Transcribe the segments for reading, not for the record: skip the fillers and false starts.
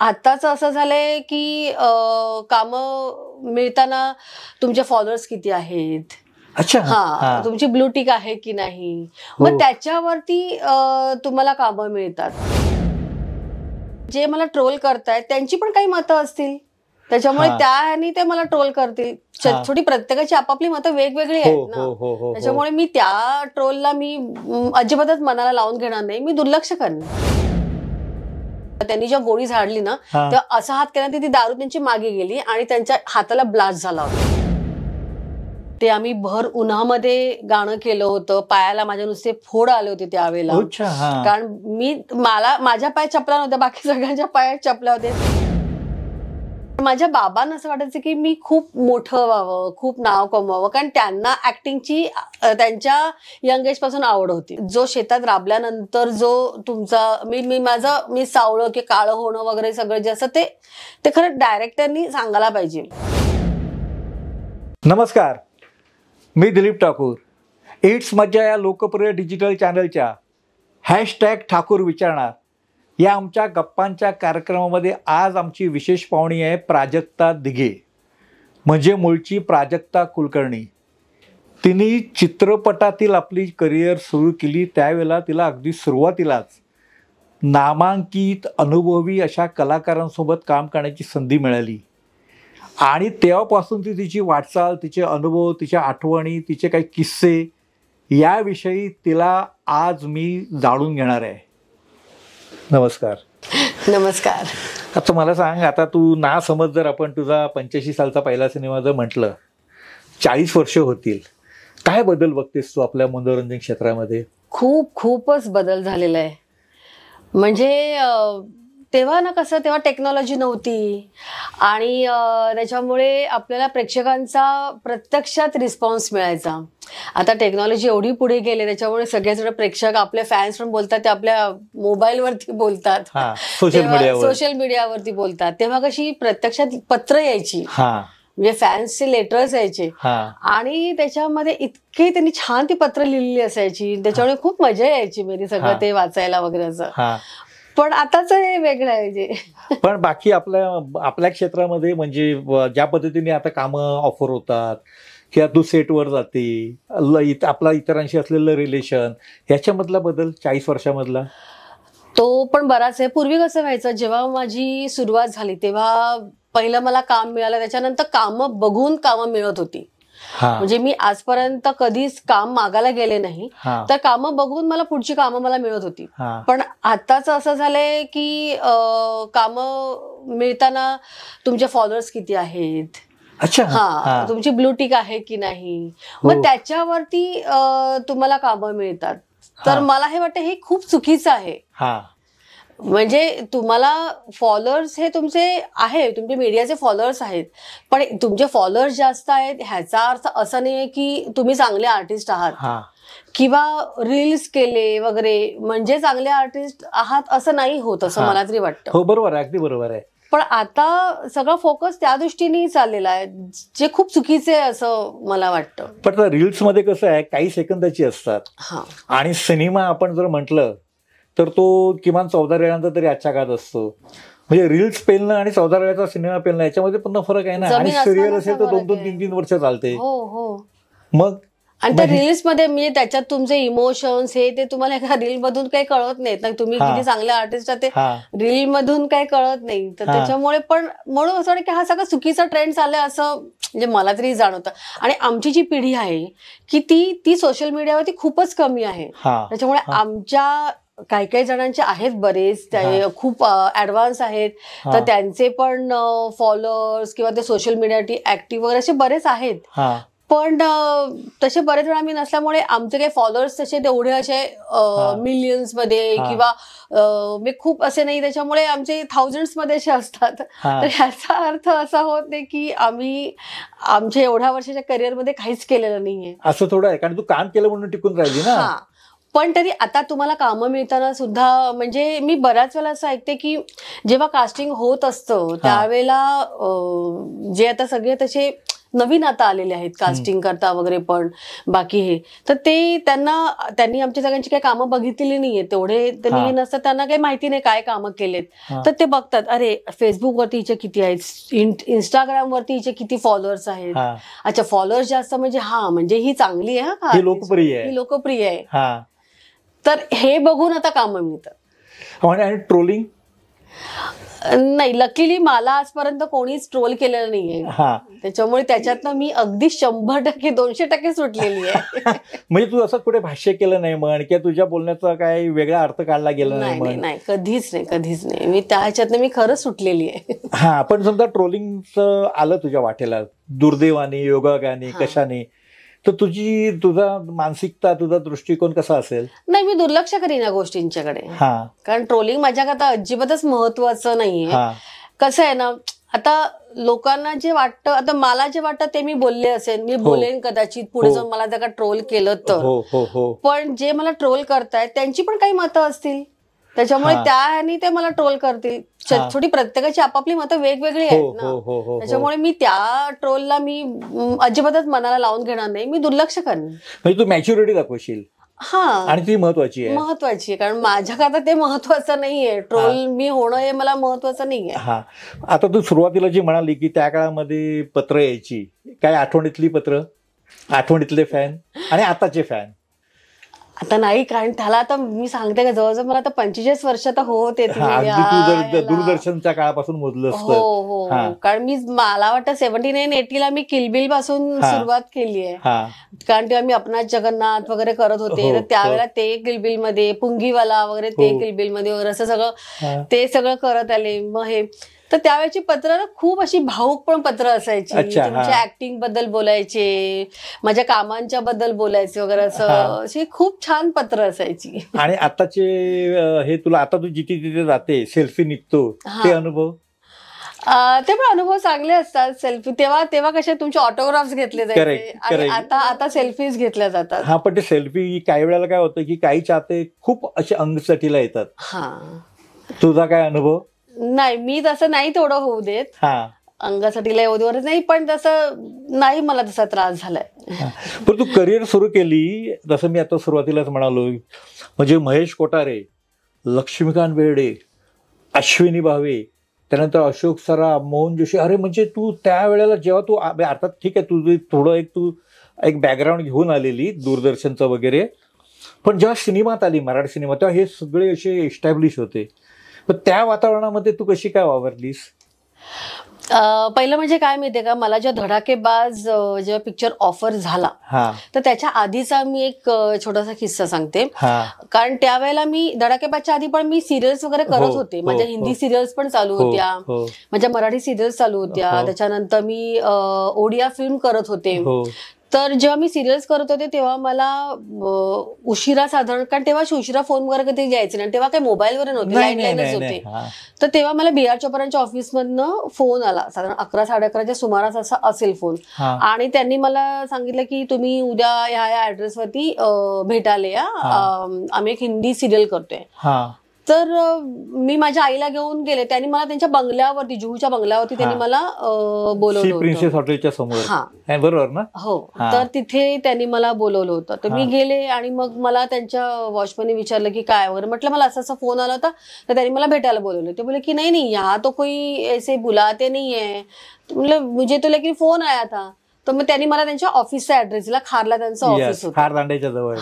आताच असं झालंय की कामं मिळताना तुमचे फॉलोअर्स किती आहेत, अच्छा हा तुमची ब्लू टिक आहे की नाही, मग त्याच्यावरती तुम्हाला कामं मिळतात. जे मला ट्रोल करतायत त्यांची पण काही मतं असतील, त्याच्यामुळे त्याने ते मला ट्रोल करतील. छोटी प्रत्येकाची आपापली मतं वेगवेगळी आहेत ना, त्याच्यामुळे मी त्या ट्रोलला मी अजिबातच मनाला लावून घेणार नाही, मी दुर्लक्ष करणार. त्यांनी जेव्हा गोळी झाडली ना तेव्हा असा हात केला ती दारू त्यांची मागे गेली आणि त्यांच्या हाताला ब्लास्ट झाला होता. ते आम्ही भर उन्हामध्ये गाणं केलं होतं, पायाला माझ्या नुसते फोड आले होते त्यावेळेला, कारण मला माझ्या पायात चपला नव्हत्या, बाकी सगळ्यांच्या पायात चपल्या होत्या. माझ्या बाबांना असं वाटायचं की मी खूप मोठं व्हावं, खूप नाव कमवावं, कारण त्यांना ऍक्टिंगची त्यांच्या यंग एज पासून आवड होती. जो शेतात राबल्यानंतर जो तुमचा मी सावळं की काळं होणं वगैरे सगळं जे असं ते खरं डायरेक्टरनी सांगायला पाहिजे. नमस्कार, मी दिलीप ठाकूर. इट्स मज्जा या लोकप्रिय डिजिटल चॅनलच्या #ठाकूर विचारणार या आमच्या गप्पांच्या कार्यक्रमामध्ये आज आमची विशेष पाहुणी आहे प्राजक्ता दिघे, म्हणजे मूळची प्राजक्ता कुलकर्णी. तिने चित्रपटातील आपली करिअर सुरू केली त्यावेळेला तिला अगदी सुरुवातीलाच नामांकित अनुभवी अशा कलाकारांसोबत काम करण्याची संधी मिळाली आणि तेव्हापासून ती तिची वाटचाल, तिचे अनुभव, तिच्या आठवणी, तिचे काही किस्से याविषयी तिला आज मी जाणून घेणार आहे. नमस्कार. नमस्कार. आता मला सांग, आता तू ना समज जर आपण तुझा 85 सालचा पहिला सिनेमा जर म्हटलं, 40 वर्ष होतील, काय बदल बघतेस तू आपल्या मनोरंजन क्षेत्रामध्ये? खूपच बदल झालेला आहे. म्हणजे तेव्हा ना कसं, तेव्हा टेक्नॉलॉजी नव्हती आणि त्याच्यामुळे आपल्याला प्रेक्षकांचा प्रत्यक्षात रिस्पॉन्स मिळायचा. आता टेक्नॉलॉजी एवढी पुढे गेले त्याच्यामुळे सगळेजण प्रेक्षक, आपले फॅन्स पण बोलतात ते आपल्या मोबाईलवरती बोलतात, सोशल मीडियावरती बोलतात. तेव्हा कशी प्रत्यक्षात पत्र यायची, म्हणजे फॅन्सचे लेटर्स यायचे आणि त्याच्यामध्ये इतके त्यांनी छान ती पत्र लिहिलेली असायची, त्याच्यामुळे खूप मजा यायची मेरी सगळं ते वाचायला वगैरे असं. पण आताच हे वेगळं आहे. पण बाकी आपल्या क्षेत्रामध्ये म्हणजे ज्या पद्धतीने आता कामं ऑफर होतात किंवा तू सेटवर जाते, आपला इतरांशी असलेलं रिलेशन, ह्याच्यामधला बदल 40 वर्षामधला तो पण बराच आहे. पूर्वी कसं व्हायचं, जेव्हा माझी सुरुवात झाली तेव्हा पहिलं मला काम मिळालं, त्याच्यानंतर कामं बघून कामं मिळत होती. म्हणजे मी आजपर्यंत कधीच काम मागायला गेले नाही, तर कामं बघून मला पुढची कामं मला मिळत होती. पण आताच असं झालंय की कामं मिळताना तुमचे फॉलोअर्स किती आहेत, तुमची ब्लू टिक आहे की नाही, मग त्याच्यावरती तुम्हाला कामं मिळतात. तर मला हे वाटतं हे खूप चुकीचं आहे. म्हणजे तुम्हाला फॉलोअर्स हे तुमचे आहे, तुमचे मीडियाचे फॉलोअर्स आहेत, पण तुमचे फॉलोअर्स जास्त आहेत ह्याचा अर्थ असा नाही की तुम्ही चांगले आर्टिस्ट आहात किंवा रील्स केले वगैरे म्हणजे चांगले आर्टिस्ट आहात असं नाही होत, असं मला तरी वाटतं. हो, बरोबर आहे, अगदी बरोबर आहे. पण आता सगळं फोकस त्या दृष्टीने चाललेला आहे, जे खूप चुकीचे आहे असं मला वाटतं. पण रील्स मध्ये कसं आहे, काही सेकंदाची असतात आणि सिनेमा आपण जर म्हटलं तर तो किमान 14 वेळांचा तरी आजच्या काळात असतो. म्हणजे रील्स पेलणं आणि 14 वेळाचा सिनेमा पेलणं याच्यामध्ये पण फरक आहे ना. आणि सिरियल असेल तर 2-2, 3-3 वर्ष चालते. मग आणि त्या रील्स मध्ये म्हणजे त्याच्यात तुमचे इमोशन्स हे ते तुम्हाला एका रील मधून काही कळत नाहीत ना, तुम्ही किती चांगले आर्टिस्ट आहात ते रील मधून काही कळत नाही. तर त्याच्यामुळे पण म्हणून असं वाटतं की हा सगळा चुकीचा ट्रेंड चाललाय असं म्हणजे मला तरी जाणवतं. आणि आमची जी पिढी आहे की ती सोशल मीडियावरती खूपच कमी आहे. त्याच्यामुळे आमच्या काही जणांचे आहेत बरेच, खूप ऍडव्हान्स आहेत, तर त्यांचे पण फॉलोअर्स किंवा ते सोशल मीडियावरती ऍक्टिव्ह वगैरे असे बरेच आहेत. पण तसे बरेच वेळा मी नसल्यामुळे आमचे काही फॉलोअर्स तसे तेवढे असे मिलियन्स मध्ये किंवा मी खूप असे नाही, त्याच्यामुळे आमचे थाउजंड्स मध्ये असे असतात. तर ह्याचा अर्थ असा होत नाही की आम्ही आमच्या एवढ्या वर्षाच्या करिअरमध्ये काहीच केलेलं नाहीये असं थोडं आहे, कारण तू काम केलं म्हणून टिकून राहिली ना. पण तरी आता तुम्हाला कामं मिळताना सुद्धा म्हणजे मी बऱ्याच वेळा असं ऐकते की जेव्हा कास्टिंग होत असतं त्यावेळेला जे आता सगळे तसे नवीन आता आलेले आहेत कास्टिंग करता वगैरे, पण बाकी हे तर ते त्यांनी आमच्या सगळ्यांची काही कामं बघितलेली नाहीये, तेवढे त्यांनी नसतात, त्यांना काही माहिती नाही काय कामं केलेत. तर ते बघतात, अरे फेसबुक वरती हिचे किती आहेत, इंस्टाग्राम वरती हिचे किती फॉलोअर्स आहेत, अच्छा फॉलोअर्स जास्त म्हणजे म्हणजे ही चांगली आहे, ही लोकप्रिय आहे. तर हे बघून आता कामं मिळतात. आणि ट्रोलिंग नाही, लकीली मला आजपर्यंत कोणीच ट्रोल केलेलं नाहीये, त्याच्यामुळे त्याच्यातनं मी अगदी 100% 200% सुटलेली आहे. म्हणजे तू असं कुठे भाष्य केलं नाही म्हण, किंवा तुझ्या बोलण्याचा काही वेगळा अर्थ काढला गेला नाही, कधीच नाही. मी त्याच्यातनं मी खरंच सुटलेली आहे. हा, पण समजा ट्रोलिंगचं आलं तुझ्या वाटेला दुर्दैवाने, योगायोगाने, कशाने, तर तुझा मानसिकता, तुझा दृष्टिकोन कसा असेल? नाही, मी दुर्लक्ष करीन या गोष्टींच्याकडे, कारण ट्रोलिंग माझ्याकरता अजिबातच महत्वाचं नाहीये. कसं आहे ना, आता लोकांना जे वाटतं, आता मला जे वाटतं ते मी बोलले असेल, मी बोलेन कदाचित पुढे जाऊन मला जर का ट्रोल केलं तर, पण जे मला ट्रोल करतायत त्यांची पण काही मतं असतील, त्याच्यामुळे त्याने ते मला ट्रोल करतील. छोटी प्रत्येकाची आपापली मतं वेगवेगळी आहेत ना, त्याच्यामुळे मी त्या ट्रोलला मी अजिबातच मनाला लावून घेणार नाही, मी दुर्लक्ष करेन. म्हणजे तू मॅच्युरिटी दाखवशील. आणि ती महत्वाची आहे, कारण माझ्याकरता ते महत्वाचं नाहीये, ट्रोल मी होणं हे मला महत्वाचं नाहीये. आता तू सुरुवातीला जी म्हणाली की त्या काळामध्ये पत्र यायची, काय आठवणीतली पत्र, आठवणीतले फॅन आणि आताचे फॅन? आता नाही, कारण त्याला आता मी सांगते का, जवळजवळ मला आता 45 वर्ष आता होते, दूरदर्शनच्या काळापासून मोजलं असतं. हो, कारण मला वाटतं 79-80 मी किलबिल पासून सुरुवात केली आहे, कारण तेव्हा मी अपना जगन्नाथ वगैरे करत होते, तर त्यावेळेला ते किलबिल मध्ये, पुंगीवाला वगैरे ते किलबिल मध्ये वगैरे असं सगळं ते सगळं करत आले. मग हे तर त्यावेळेची पत्र खूप अशी भाऊक पण पत्र असायची, तुमच्या ऍक्टिंग बद्दल बोलायचे, माझ्या कामांच्या बद्दल बोलायचे वगैरे, असं अशी खूप छान पत्र असायची. आणि आताचे हे तुला, आता तू जिथे तिथे जाते, सेल्फी निघतो, ते अनुभव? ते पण अनुभव चांगले असतात. सेल्फी तेव्हा कसे तुमचे ऑटोग्राफ्स घेतले जायचे, आणि आता सेल्फीज घेतल्या जातात. पण ते सेल्फी काही वेळेला काय होतं की काही चाहते खूप असे अंगसटीला येतात. तुझा काय अनुभव? नाही, मी तसं नाही तेवढं होऊ देत, अंगासाठीला एवढं नाही, पण तसं नाही मला तसा त्रास झालाय. पण तू करिअर सुरू केली, जसं मी आता सुरुवातीलाच म्हणालो, म्हणजे महेश कोठारे, लक्ष्मीकांत बेर्डे, अश्विनी भावे, त्यानंतर अशोक सराफ, मोहन जोशी, अरे म्हणजे तू त्यावेळेला जेव्हा तू, अर्थात ठीक आहे तुझं थोडं तू एक बॅकग्राऊंड घेऊन आलेली दूरदर्शनचं वगैरे, पण जेव्हा सिनेमात आली, मराठी सिनेमा, तेव्हा हे सगळे असे एस्टॅब्लिश होते. पण त्या वातावरणामध्ये तू कशी काय वावरलीस? पहिलं म्हणजे काय माहितीये का, मला जेव्हा धडाकेबाज जेव्हा पिक्चर ऑफर झाला, तर त्याच्या आधीचा मी एक छोटासा किस्सा सांगते. कारण त्यावेळेला मी धडाकेबाजच्या आधी पण मी सिरियल्स वगैरे करत होते, माझ्या हिंदी सिरियल्स पण चालू होत्या, माझ्या मराठी सिरियल्स चालू होत्या, त्याच्यानंतर मी ओडिया फिल्म करत होते. तर जेव्हा मी सिरियल्स करत होते तेव्हा मला उशिरा, साधारण, कारण तेव्हा उशिरा फोन वगैरे कधी यायचे नाही, तेव्हा काही मोबाईलवर नव्हते, लँडलाईनच होते. तर तेव्हा मला BR चोपडांच्या ऑफिसमधनं फोन आला, साधारण 11-11:30च्या सुमारास असा असेल फोन, आणि त्यांनी मला सांगितलं की तुम्ही उद्या ह्या ऍड्रेसवरती भेटायला या, आम्ही एक हिंदी सिरियल करतोय. तर मी माझ्या आईला घेऊन गेले, त्यांनी मला त्यांच्या बंगल्यावरती, जुहूच्या बंगल्यावरती त्यांनी मला बोलवलं होतं, प्रिन्सेस हॉटेलच्या समोर, बरोबर ना? हो, तर तिथे त्यांनी मला बोलवलं होतं. तर मी गेले, आणि मग मला त्यांच्या वॉचमॅनने विचारलं की काय वगैरे, म्हटलं मला असा फोन आला होता, तर त्यांनी मला भेटायला बोलवलं. ते बोलले की नाही, यहाँ तो कोई ऐसे बुलाते नहीं है. म्हटलं मुझे तो लेकिन फोन आया था. तर मग त्यांनी मला त्यांच्या ऑफिसचा ऍड्रेस दिला, खारला त्यांचं ऑफिस होतं, खारदांड्याच्या जवळ.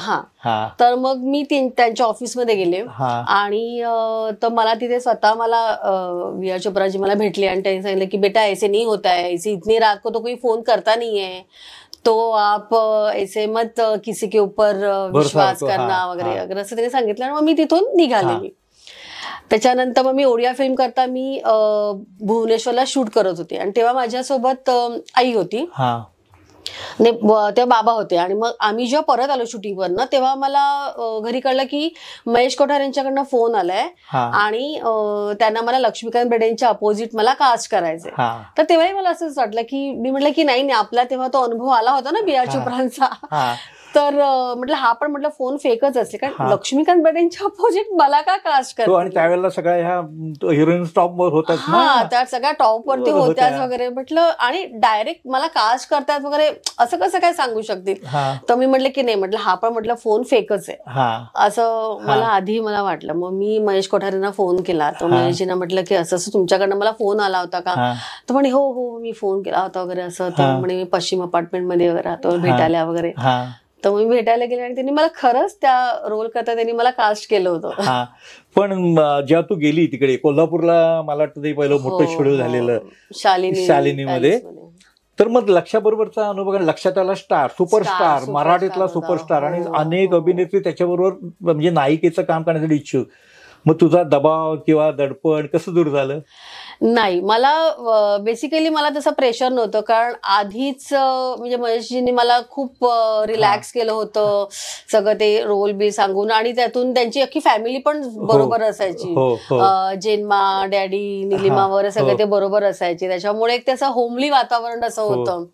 तर मग मी त्यांच्या ऑफिसमध्ये गेले, आणि तर मला तिथे स्वतः मला VR चोपडाजी मला भेटले, आणि त्यांनी सांगितलं की बेटा ऐसे नहीं होता है, ऐसे इतनी रात को तो कोई फोन करता नहीं है, तो आप ऐसे मत किसी के ऊपर विश्वास करना वगैरे वगैरे असं त्यांनी सांगितलं. आणि मग मी तिथून निघाले. त्याच्यानंतर मग मी ओडिया फिल्म करता मी भुवनेश्वरला शूट करत होते, आणि तेव्हा माझ्यासोबत आई होती, तेव्हा बाबा होते. आणि मग आम्ही जेव्हा परत आलो शूटिंगवरनं, तेव्हा मला घरी कळलं की महेश कोठारे यांच्याकडनं फोन आलाय, आणि त्यांना मला लक्ष्मीकांत बेर्डेंच्या अपोजिट मला कास्ट करायचंय. तर तेव्हाही मला असंच वाटलं की, मी म्हटलं की नाही, आपला तेव्हा तो अनुभव आला होता ना BR चोपडांचा, तर म्हटलं हा पण म्हटलं फोन फेकच असेल, कारण हा. लक्ष्मीकांत बेर्डेंच्या अपोजिट मला का कास्ट आणि करते. त्यावेळेला सगळ्या ह्या हिरोईन टॉप वर होतात हा, ना. त्या सगळ्या टॉप वरती होत्या. होत्याच वगैरे. म्हटलं आणि डायरेक्ट मला कास्ट करतात वगैरे असं कसं काय सांगू शकतील. हा तर मी म्हटलं की नाही, म्हटलं हा पण म्हटलं फोन फेकच आहे हा असं मला आधी मला वाटलं. मग मी महेश कोठारेंना फोन केला. तर हा. महेशजींना म्हटलं की असं असं तुमच्याकडनं मला फोन आला होता का. हा तर म्हणे हो हो मी फोन केला होता वगैरे असं. तर हा. म्हणे मी पश्चिम अपार्टमेंट मध्ये वगैरे राहतो, भेटायला वगैरे. हा तर मी भेटायला गेले आणि त्यांनी मला खरंच त्या रोल करता त्यांनी मला कास्ट केलं होतं. हा. पण जेव्हा तू गेली तिकडे कोल्हापूरला, मला वाटतं ते पहिलं मोठं शेड्यूल झालेलं शालिनीमध्ये, तर मग लक्षाबरोबरचा अनुभव, लक्षात आला स्टार, सुपरस्टार, मराठीतला सुपरस्टार, आणि अनेक अभिनेत्री त्याच्याबरोबर म्हणजे नायिकेचं काम करण्यासाठी इच्छुक. मग तुझा दबाव किंवा दडपण कसं दूर झालं? नाही, मला बेसिकली मला तसं प्रेशर नव्हतं, कारण आधीच म्हणजे महेशजींनी मला खूप रिलॅक्स केलं होतं सगळं ते रोल बी सांगून, आणि त्यातून त्यांची अख्खी फॅमिली पण बरोबर असायची. जेन्मा, डॅडी, निलिमा वगैरे सगळे ते बरोबर असायचे. त्याच्यामुळे एक त्याचं होमली वातावरण असं होतं.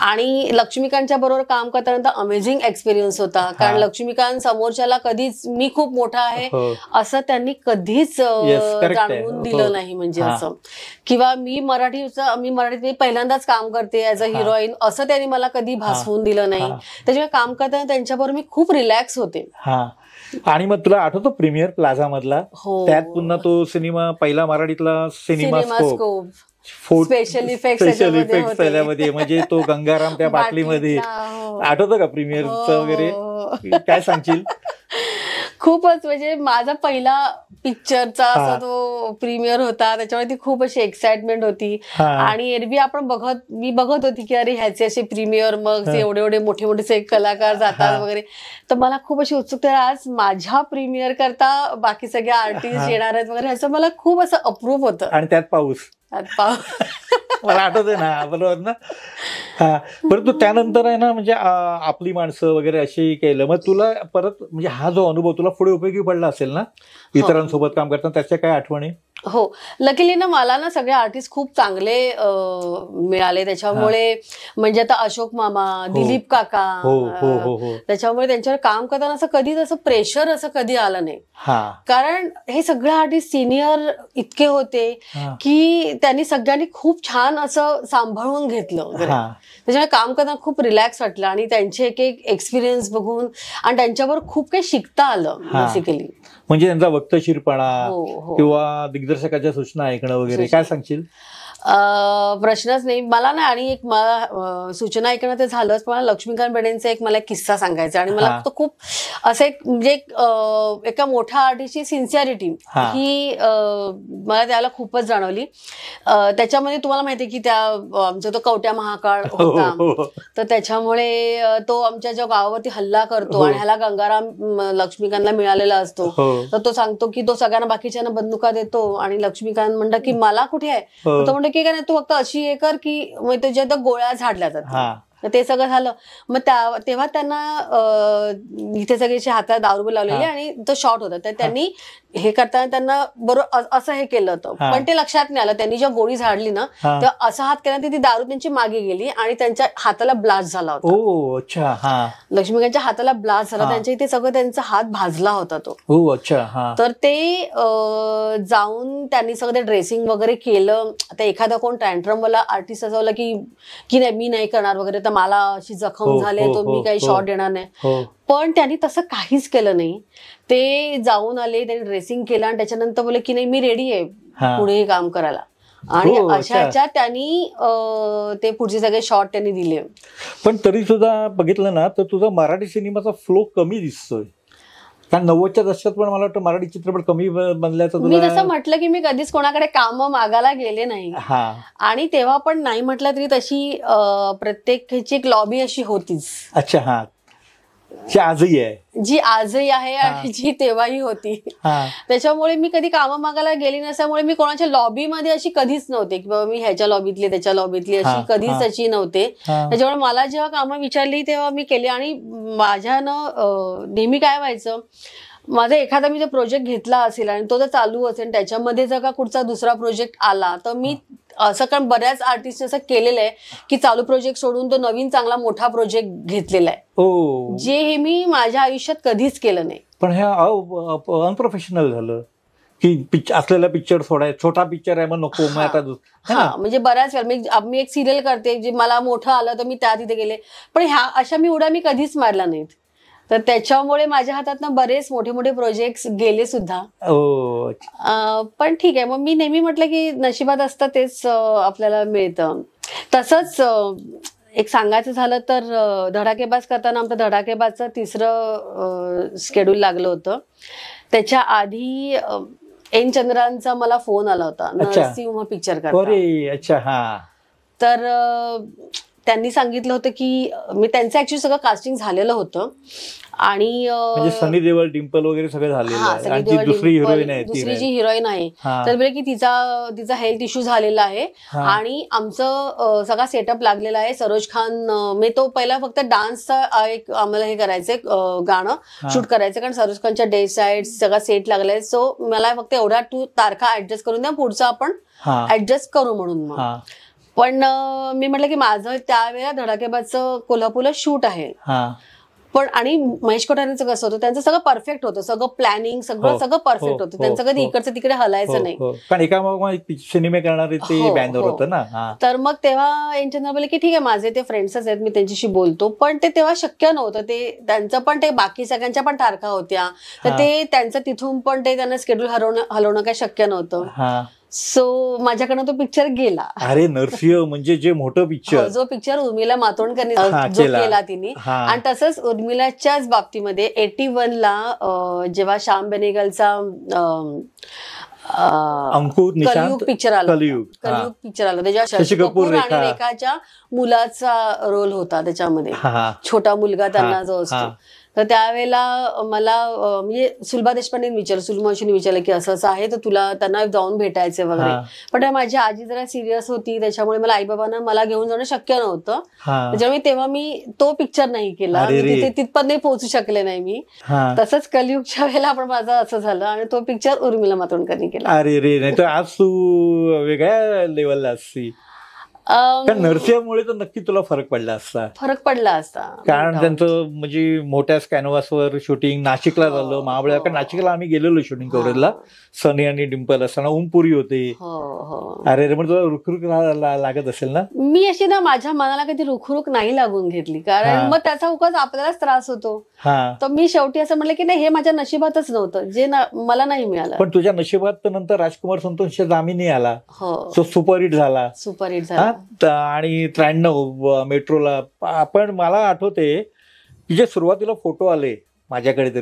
आणि लक्ष्मीकांतच्या बरोबर काम करताना अमेझिंग एक्सपिरियन्स होता, कारण लक्ष्मीकांत समोरच्याला कधीच मी खूप मोठा आहे असं त्यांनी कधीच जाणवून दिलं नाही. म्हणजे असं किंवा मी मराठीत पहिल्यांदाच काम करते ऍज अ हिरोईन असं त्यांनी मला कधी भासवून दिलं नाही. त्याच्यामुळे काम करताना त्यांच्याबरोबर मी खूप रिलॅक्स होते. आणि मग तुला आठवतो प्रीमियर प्लाझा मधला, त्यात पुन्हा तो सिनेमा पहिला मराठीतला सिनेमा स्कोप, स्पेशल इफेक्ट पहिल्यामध्ये, म्हणजे तो गंगाराम त्या बाटलीमध्ये, आठवतं का प्रीमियरचं वगैरे? काय सांगशील? खूपच म्हणजे माझा पहिला पिक्चरचा असा तो प्रीमियर होता, त्याच्यामुळे ती खूप अशी एक्साइटमेंट होती. आणि एरवी मी बघत होती की अरे ह्याचे असे प्रीमियर, मग एवढे एवढे मोठे मोठे कलाकार जातात वगैरे. तर मला खूप अशी उत्सुकता, आज माझ्या प्रीमियर करता बाकी सगळे आर्टिस्ट येणार आहेत वगैरे, ह्याचं मला खूप असं अप्रूप होतं. आणि त्यात पाऊस मला आठवतंय ना, बरोबर ना. परंतु त्यानंतर आहे ना, म्हणजे आपली माणसं वगैरे अशी केलं. मग तुला परत म्हणजे हा जो अनुभव तुला पुढे उपयोगी पडला असेल ना इतरांसोबत काम करताना, त्याच्या काय आठवणी? हो, लकीली ना मला ना सगळे आर्टिस्ट खूप चांगले मिळाले. त्याच्यामुळे म्हणजे आता अशोक मामा, दिलीप काका, त्याच्यामुळे त्यांच्यावर काम करताना असं कधीच असं प्रेशर असं कधी आलं नाही. कारण हे सगळे आर्टिस्ट सिनियर इतके होते की त्यांनी सगळ्यांनी खूप छान असं सांभाळून घेतलं. त्याच्यामुळे काम करताना खूप रिलॅक्स वाटलं, आणि त्यांचे एक एक एक्सपिरियन्स बघून आणि त्यांच्यावर खूप काही शिकता आलं बेसिकली. म्हणजे त्यांचा वक्तशीरपणा किंवा दिग्दर्शकाच्या सूचना ऐकणं वगैरे, काय सांगशील? प्रश्नच नाही मला ना. आणि एक मला सूचना ऐकणं ते झालंच, पण मला लक्ष्मीकांत बेर्डेंचा मला एक किस्सा सांगायचा. आणि मला तो खूप असं एक म्हणजे एका मोठ्या आर्टिस्टची सिन्सिअरिटी ही मला त्याला खूपच जाणवली. त्याच्यामध्ये तुम्हाला माहितीये की त्या आमचा तो कवट्या महाकाळ होता, तर त्याच्यामुळे तो आमच्या ज्या गावावरती हल्ला करतो आणि ह्याला गंगाराम लक्ष्मीकांतला मिळालेला असतो. तर तो सांगतो की तो सगळ्यांना बाकीच्यांना बंदुका देतो, आणि लक्ष्मीकांत म्हणतात की मला कुठे आहे. तो म्हणतो की काय नाही, तू फक्त अशी हे कर की तुझ्या गोळ्या झाडल्या जातात. ते सगळं झालं. मग तेव्हा त्यांना इथे सगळ्याचे हातात दारू लावलेले आणि तो शॉट होता, तर त्यांनी हे करताना त्यांना बरोबर असं हे केलं होतं, पण ते लक्षात नाही आलं. त्यांनी जेव्हा गोळी झाडली ना, तेव्हा असा हात केला ती दारू त्यांची मागे गेली आणि त्यांच्या हाताला ब्लास्ट झाला होता. लक्ष्मीकांतच्या हाताला ब्लास्ट झाला, त्यांच्या इथे सगळं त्यांचा हात भाजला होता तो. तर ते जाऊन त्यांनी सगळं ते ड्रेसिंग वगैरे केलं. आता एखादा कोण टँट्रम वाला आर्टिस्ट असवला की नाही मी नाही करणार वगैरे, तर मला अशी जखम झाली तो मी काही शॉट देणार नाही, पण त्यांनी तसं काहीच केलं नाही. ते जाऊन आले, त्यांनी ड्रेसिंग केलं आणि त्याच्यानंतर बोलले की नाही मी रेडी आहे पुढे काम करायला. आणि अशा ह्याच्यात त्यांनी ते पुढचे सगळे शॉट त्यांनी दिले. पण तरी सुद्धा बघितलं ना तर तुझा मराठी सिनेमाचा फ्लो कमी दिसतोय, कारण 90च्या दशकात पण मला वाटतं मराठी चित्रपट कमी बनल्याचं. मी जसं म्हटलं की मी कधीच कोणाकडे काम मागायला गेले नाही, आणि तेव्हा पण नाही म्हटलं तरी तशी प्रत्येक ह्याची एक लॉबी अशी होतीच. अच्छा, जी आजही आहे आणि जी तेव्हाही होती. त्याच्यामुळे मी कधी कामं मागायला गेली नसल्यामुळे मी कोणाच्या लॉबीमध्ये अशी कधीच नव्हते की बाबा मी ह्याच्या लॉबीतली त्याच्या लॉबीतली, अशी कधीच अशी नव्हते. त्याच्यामुळे मला जेव्हा कामं विचारली तेव्हा मी केली. आणि माझ्यानं नेहमी काय व्हायचं, माझा एखादा मी जो प्रोजेक्ट घेतला असेल आणि तो जर चालू असेल, त्याच्यामध्ये जर का कुठचा दुसरा प्रोजेक्ट आला तर मी असं कारण बऱ्याच आर्टिस्ट असं केलेलं आहे की चालू प्रोजेक्ट सोडून तो नवीन चांगला मोठा प्रोजेक्ट घेतलेला आहे, जे हे मी माझ्या आयुष्यात कधीच केलं नाही. पण हे अनप्रोफेशनल झालं की असलेला पिक्चर सोडायचा, छोटा पिक्चर आहे मग नको, मग आता म्हणजे बऱ्याच वेळा मी एक सिरियल करते, जे मला मोठं आलं तर मी त्या तिथे गेले, पण ह्या अशा मी उड्या मी कधीच मारला नाहीत. तर त्याच्यामुळे माझ्या हातातनं बरेच मोठे मोठे प्रोजेक्ट गेले सुद्धा. पण ठीक आहे, मग मी नेहमी म्हटलं की नशिबात असतं तेच आपल्याला मिळतं. तसंच एक सांगायचं झालं तर धडाकेबाज करताना आमचं धडाकेबाजचं 3रं स्केड्यूल लागलं होतं. त्याच्या आधी एन चंद्रांचा मला फोन आला होता नरसिंह पिक्चर करता. तर त्यांनी सांगितलं होतं की त्यांचं ऍक्च्युअली सगळं कास्टिंग झालेलं होतं आणि सनी देओल, डिम्पल वगैरे सगळं झालेलं. दुसरी जी हिरोईन आहे तर बोले की तिचा हेल्थ इश्यू झालेला आहे आणि आमचं सगळा सेटअप लागलेला आहे. सरोज खान मी तो पहिला फक्त डान्सचा एक आम्हाला हे करायचंय, गाणं शूट करायचं, कारण सरोज खानच्या डे साईड सगळा सेट लागलाय. सो मला फक्त एवढा तारखा ऍडजस्ट करून द्या, पुढचं आपण ऍडजस्ट करू म्हणून. मग पण मी म्हटलं की माझं त्यावेळेला धडाकेबाजचं कोल्हापूरला शूट आहे. पण आणि महेश कोठारेंचं कसं होतं, त्यांचं सगळं परफेक्ट होतं, सगळं प्लॅनिंग सगळं परफेक्ट होतं. त्यांचं कधी इकडचं तिकडे हलायचं नाही, कारण एका सिनेमे करणारे ते बॅनर होतं ना. तर मग तेव्हा यांच्या बोलले की ठीक आहे, माझे ते फ्रेंड्सच आहेत, मी त्यांच्याशी बोलतो. पण ते तेव्हा शक्य नव्हतं, ते त्यांचं पण ते बाकी सगळ्यांच्या पण तारखा होत्या, तर ते त्यांचं तिथून पण ते त्यांना स्केड्यूल हलवणं काही शक्य नव्हतं. सो माझ्याकडनं तो पिक्चर गेला. अरे नरसिंह म्हणजे जे मोठं पिक्चर, जो पिक्चर उर्मिला मातोंडकरने जो केला तिने. आणि तसंच उर्मिलाच्याच बाबतीमध्ये 81ला जेव्हा श्याम बेनेगलचा कलियुग पिक्चर आला, त्याच्या शशी कपूर आणि रेखाच्या मुलाचा रोल होता त्याच्यामध्ये, छोटा मुलगा त्यांना जो असतो. तर त्यावेळेला मला म्हणजे सुलभा देशपांडेने सुलमाशीने विचारलं की असं असं आहे, तर तुला त्यांना जाऊन भेटायचे वगैरे. पण माझी आजी जरा सिरियस होती, त्याच्यामुळे मला आईबाबांना मला घेऊन जाणं शक्य नव्हतं. त्याच्यामुळे तेव्हा मी तो पिक्चर नाही केला, तिथपर्यंत नाही पोहोचू शकले नाही मी. तसंच कलियुगच्या वेळेला पण माझं असं झालं आणि तो पिक्चर उर्मिला मातोंडकरने केला. अरे रे, नाही तर आज तू वेगळ्या लेवलला असती. नरसिंहमुळे तर नक्की तुला फरक पडला असता, कारण त्यांचं म्हणजे मोठ्या कॅनव्हासवर शूटिंग नाशिकला झालं, महाबळेश्वर. कारण नाशिकला आम्ही गेलेलो शूटिंग कव्हरेजला, सनी आणि डिम्पल असताना ओमपुरी होते. अरे मग तुला रुखरुख लागत असेल ना? मी अशी ना माझ्या मनाला कधी रुखरुख नाही लागून घेतली, कारण मग त्याचा उगाच आपल्यालाच त्रास होतो. तर मी शेवटी असं म्हटलं की नाही, हे माझ्या नशिबातच नव्हतं, जे मला नाही मिळालं. पण तुझ्या नशिबात नंतर राजकुमार संतोषच्या जामिनी आला, तो सुपरहिट झाला. आणि 93 मेट्रोला. पण मला आठवते की जे सुरुवातीला फोटो आले माझ्याकडे,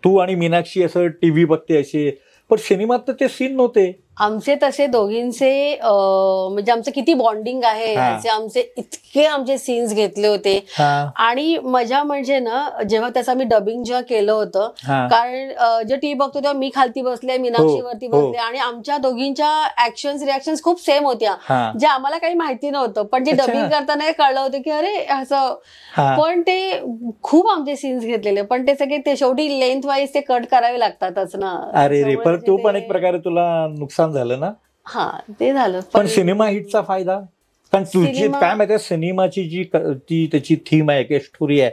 तू आणि मीनाक्षी असं टीव्ही बघते असे, पण सिनेमात तर ते सीन नव्हते आमचे तसे दोघींचे. म्हणजे आमचं किती बॉन्डिंग आहे, आमचे इतके सीन्स घेतले होते. आणि मजा म्हणजे ना, जेव्हा त्याचा मी डबिंग जेव्हा केलं होतं, कारण जे टीव्ही बघतो तेव्हा मी खालती बसले, मीनाक्षी वरती बसले, आणि आमच्या दोघींच्या ऍक्शन्स रिॲक्शन्स खूप सेम होत्या, जे आम्हाला काही माहिती नव्हतं. पण जे डबिंग करताना कळलं होतं की अरे असं. पण ते खूप आमचे सीन्स घेतलेले, पण ते सगळे ते शेवटी लेंथ वाईज ते कट करावे लागतातच ना. अरे रे, पण तो पण एक प्रकारे तुला नुकसान झालं ना. ते झालं. पण सिनेमा हिटचा फायदा, कारण तुझी काय माहिती, सिनेमाची जी त्याची थीम आहे की स्टोरी आहे,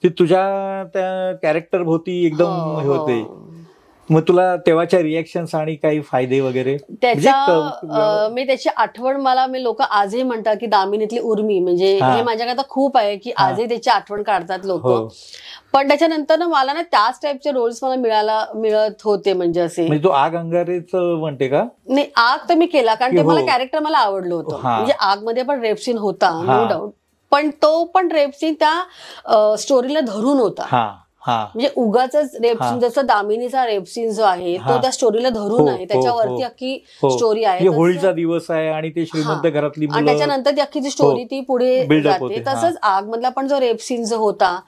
ती तुझ्या त्या कॅरेक्टर भोवती एकदम हे होते. मग तुला तेव्हाच्या रिएक्शन्स आणि काही फायदे वगैरे मी त्याची आठवण, मी लोक आजही म्हणतात की दामिनीतली उर्मी, म्हणजे हे माझ्याकडे खूप आहे की आजही त्याची आठवण काढतात लोक. पण त्याच्यानंतर ना मला ना त्याच टाईपचे रोल्स मला मिळत होते. म्हणजे असे तू आग अंगारेच म्हणते का? नाही, आग तर मी केला, कारण ते मला कॅरेक्टर मला आवडलं होतं. म्हणजे आग मध्ये पण रेप सीन होता, नो डाऊट, पण तो पण रेप सीन त्या स्टोरीला धरून होता. म्हणजे उगाच रेप सीन, जसं दामिनीचा रेप सीन जो आहे तो त्या स्टोरीला धरून आहे, त्याच्यावरती अख्खी स्टोरी आहे. होळीचा दिवस आहे आणि ते श्रीमंत घरातली मुलं, आणि त्याच्यानंतर ती अख्खी स्टोरी ती पुढे जाते. तसंच आग मधला पण जो रेप सीन जो होता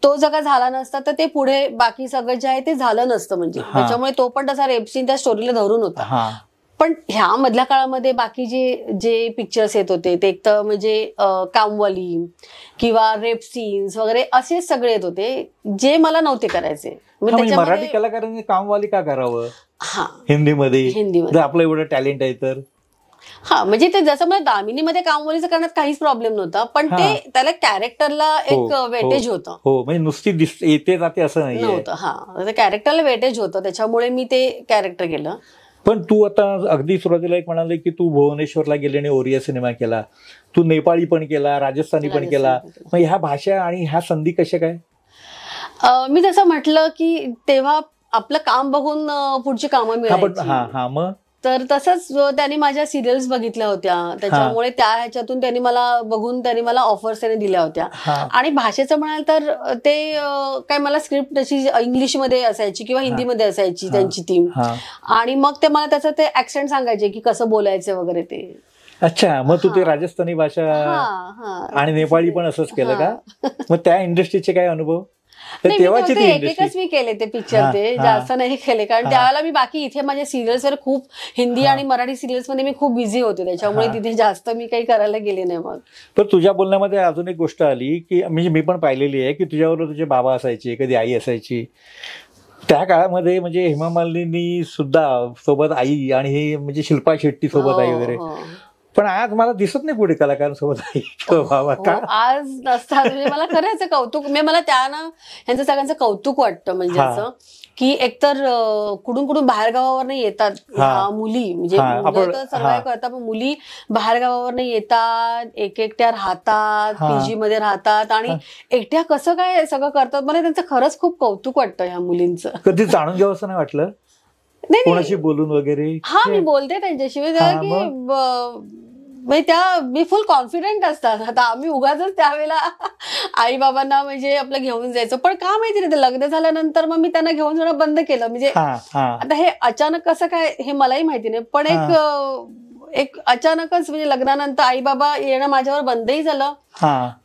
तो जर का झाला नसता तर ते पुढे बाकी सगळं जे आहे ते झालं नसतं. म्हणजे त्याच्यामुळे तो पण तसा रेप सीन त्या स्टोरीला धरून होता. पण ह्या मधल्या काळामध्ये बाकी जे पिक्चर्स येत होते ते एक तर म्हणजे कामवाली किंवा रेप सीन्स वगैरे असे सगळे येत होते, जे मला नव्हते करायचे. मराठी कलाकारांनी कामवाली का करावं हिंदीमध्ये, आपलं एवढं टॅलेंट आहे तर? हा, म्हणजे ते जसं मला दामिनीमध्ये कामवालीचं करण्यात काहीच प्रॉब्लेम नव्हता, पण ते त्याला कॅरेक्टरला एक वेटेज होतं. हो, म्हणजे नुसती येते जाते असं नाही नव्हतं. हा, कॅरेक्टरला वेटेज होतं, त्याच्यामुळे मी ते कॅरेक्टर केलं. पण तू आता अगदी सुरुवातीला एक म्हणाले की तू भुवनेश्वरला गेली आणि ओरिया सिनेमा केला, तू नेपाळी पण केला, राजस्थानी पण केला, मग ह्या भाषा आणि ह्या संधी कशा काय? मी जसं म्हटलं की तेव्हा आपलं काम बघून पुढची कामं मिळायची. मग तर तसंच त्यांनी माझ्या सिरियल्स बघितल्या होत्या, त्याच्यामुळे त्या ह्याच्यातून त्यांनी मला ऑफर्स दिल्या होत्या. आणि भाषेचं म्हणाल तर ते काय मला स्क्रिप्ट तशी इंग्लिशमध्ये असायची किंवा हिंदीमध्ये असायची त्यांची टीम, आणि मग ते मला त्याचं ते ऍक्सेंट सांगायचे की कसं बोलायचं वगैरे ते. अच्छा, मग तू ते राजस्थानी भाषा आणि नेपाळी पण असंच केलं का? मग त्या इंडस्ट्रीचे काय अनुभव? तेव्हाची एकच मी केले ते पिक्चर, ते जास्त नाही केले, कारण त्यावेळेला मी बाकी इथे माझ्या सिरियल्स वर खूप हिंदी आणि मराठी सिरियल्स मध्ये मी खूप बिझी होते, त्याच्यामुळे तिथे जास्त मी काही करायला गेले नाही. मग तर तुझ्या बोलण्यामध्ये अजून एक गोष्ट आली की म्हणजे मी पण पाहिलेली आहे की तुझ्याबरोबर तुझे बाबा असायचे, कधी आई असायची. त्या काळामध्ये म्हणजे हेमा मालिनी सुद्धा सोबत आई, आणि हे म्हणजे शिल्पा शेट्टी सोबत आई वगैरे, पण आज मला दिसत नाही पुढे कलाकारांसोबत आई किंवा बाबा का आज नसतात. म्हणजे मला खरंच कौतुक, मला यांचं सगळ्यांचं कौतुक वाटतं. म्हणजे असं की एकतर कुठून बाहेरगावावर येतात मुली, म्हणजे सर्वाइव्ह करतात, पण मुली बाहेरगावावर येतात, एकट्या राहतात, पीजी मध्ये राहतात आणि एकट्या कसं काय सगळं करतात. मला त्यांचं खरंच खूप कौतुक वाटतं ह्या मुलींचं. कधी जाणून घ्यावं असं नाही वाटलं कोणाशी बोलून वगैरे? मी बोलते त्यांच्याशी, मी फुल कॉन्फिडंट असतात. आता आम्ही उगाच त्यावेळेला आई बाबांना म्हणजे आपलं घेऊन जायचं, पण का माहिती नाही, ते लग्न झाल्यानंतर मग मी त्यांना घेऊन जाणं बंद केलं. म्हणजे आता हे अचानक कसं काय हे मलाही माहिती नाही, पण एक अचानकच म्हणजे लग्नानंतर आई बाबा येणं माझ्यावर बंदही झालं,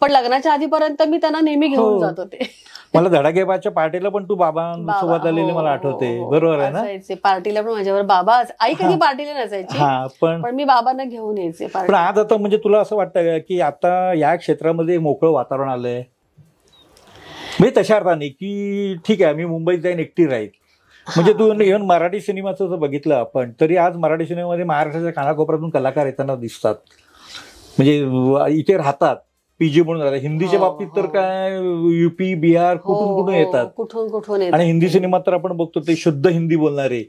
पण लग्नाच्या आधीपर्यंत मी त्यांना नेहमी घेऊन जात होते. मला धडाकेबाच्या पार्टीला पण तू बाबांसोबत आलेली मला आठवते, बरोबर आहे ना? पार्टीला पण माझ्यावर बाबा, आई कधी पार्टीला नसायची, पण मी बाबांना घेऊन यायचे. पण आज आता म्हणजे तुला असं वाटतं की आता या क्षेत्रामध्ये मोकळं वातावरण आलंय, म्हणजे तशा अर्थाने की ठीक आहे मी मुंबईत जाईन एकटी राहील, म्हणजे तू इव्हन मराठी सिनेमाचं जर बघितलं आपण तरी आज मराठी सिनेमामध्ये महाराष्ट्राच्या कानाकोपऱ्यातून कलाकार येताना दिसतात, म्हणजे इथे राहतात, पीजी म्हणून राहतात. हिंदीच्या बाबतीत तर काय युपी बिहार कुठून येतात, कुठून आणि हिंदी सिनेमात तर आपण बघतो ते शुद्ध हिंदी बोलणारे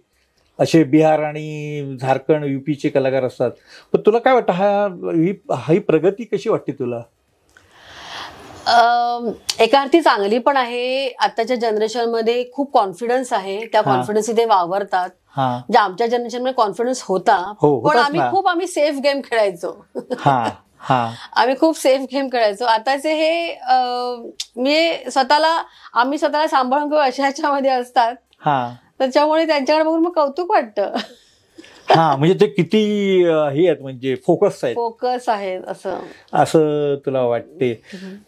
असे बिहार आणि झारखंड युपीचे कलाकार असतात. पण तुला काय वाटतं ही प्रगती कशी वाटते तुला? एका अर्थी चांगली पण आहे. आताच्या जनरेशन मध्ये खूप कॉन्फिडन्स आहे, त्या कॉन्फिडन्स ते वावरतात. म्हणजे आमच्या जनरेशन मध्ये कॉन्फिडन्स होता, पण आम्ही सेफ गेम खेळायचो. आम्ही खूप सेफ गेम खेळायचो. आताचे हे आम्ही स्वतःला सांभाळून किंवा अशाच्यामध्ये असतात, त्याच्यामुळे त्यांच्याकडे बघून मग कौतुक वाटतं. म्हणजे ते किती हे आहेत, म्हणजे फोकस आहेत असं तुला वाटते.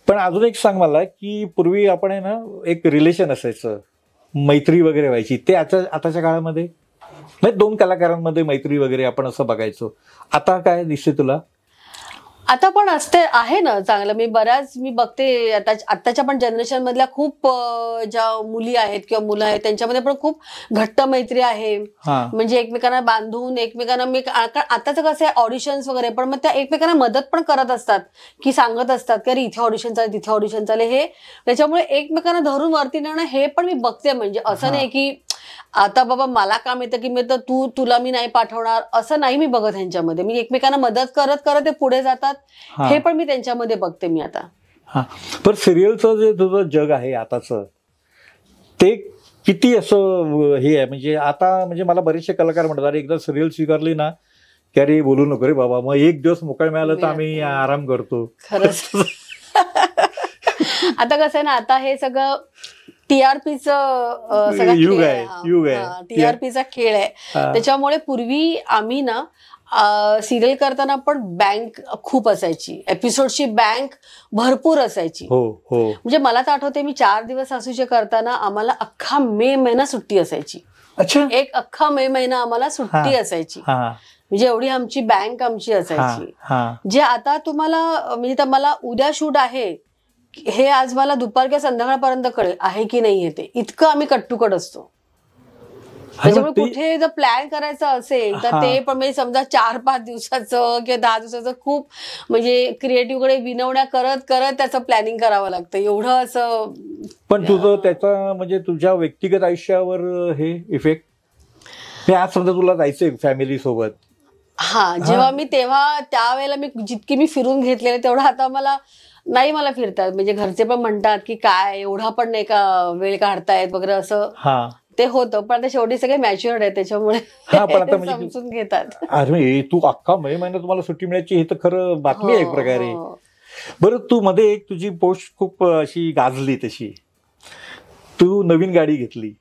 पण अजून एक सांग मला की पूर्वी आपण आहे ना एक रिलेशन असायचं, मैत्री वगैरे व्हायची, ते आताच्या काळामध्ये म्हणजे दोन कलाकारांमध्ये मैत्री वगैरे आपण असं बघायचो, आता काय दिसते तुला? आता पण आहे ना चांगलं. मी बघते आताच्या पण जनरेशन मधल्या खूप ज्या मुली आहेत किंवा मुलं आहेत त्यांच्यामध्ये पण खूप घट्ट मैत्री आहे. म्हणजे एकमेकांना बांधून आताचं कसं आहे ऑडिशन्स वगैरे, पण मग त्या एकमेकांना मदत पण करत असतात की सांगत असतात की अरे इथे ऑडिशन चालेल तिथे ऑडिशन चालेल, हे त्याच्यामुळे एकमेकांना धरून वरती नेणं हे पण मी बघते. म्हणजे असं नाही की आता बाबा मला काम येतं की मी तर तुला मी नाही पाठवणार असं नाही मी बघत ह्यांच्यामध्ये. मी एकमेकांना मदत करत करत ते पुढे जातात, हे पण मी त्यांच्यामध्ये बघते मी आता. पण सिरियलचं जे तुझं जग आहे आताचं ते किती असं हे आहे, म्हणजे आता म्हणजे मला बरेचसे कलाकार म्हणतात अरे एकदा सिरियल स्वीकारली ना की अरे बोलू नको रे बाबा, मग एक दिवस मोकळं मिळालं तर आम्ही आराम करतो. खरंच आता कसं आहे ना, आता हे सगळं टीआरपीचं सगळं युग आहे, टीआरपीचा खेळ आहे. त्याच्यामुळे पूर्वी आम्ही ना सिरियल करताना पण बँक खूप असायची, एपिसोडची बँक भरपूर असायची. म्हणजे मला तर आठवते मी 4 दिवस सासूचे करताना आम्हाला अख्खा मे महिना सुट्टी असायची. एक अख्खा मे महिना आम्हाला सुट्टी असायची, म्हणजे एवढी आमची बँक असायची. जे आता तुम्हाला म्हणजे मला उद्या शूट आहे हे आज मला दुपार किंवा संध्याकाळपर्यंत कळेल आहे की नाही, ते इतकं आम्ही कट टू कट असतो. त्याच्यामुळे कुठे जर प्लॅन करायचं असेल तर ते पण म्हणजे समजा 4-5 दिवसाचं किंवा 10 दिवसाचं खूप म्हणजे क्रिएटिव्ह कडे विनवण्या करत करत त्याचं प्लॅनिंग करावं लागतं एवढं असं. पण तुझं त्याचा म्हणजे तुझ्या व्यक्तिगत आयुष्यावर हे इफेक्ट आज समजा तुला जायचंय फॅमिली सोबत. जेव्हा मी तेव्हा त्यावेळेला मी जितकी मी फिरून घेतलेले तेवढं आता मला नाही मला फिरतात म्हणजे घरचे पण म्हणतात की काय एवढा पण नाही का वेळ काढतायत वगैरे असं ते होतं. पण आता शेवटी सगळे मॅच्युअर्ड आहे त्याच्यामुळे समजून घेतात. अरे तू अख्खा मे महिना तुम्हाला सुट्टी मिळायची हे तर खरं बातमी आहे एक प्रकारे. बरं तू मध्ये एक तुझी पोस्ट खूप अशी गाजली तशी तू नवीन गाडी घेतली.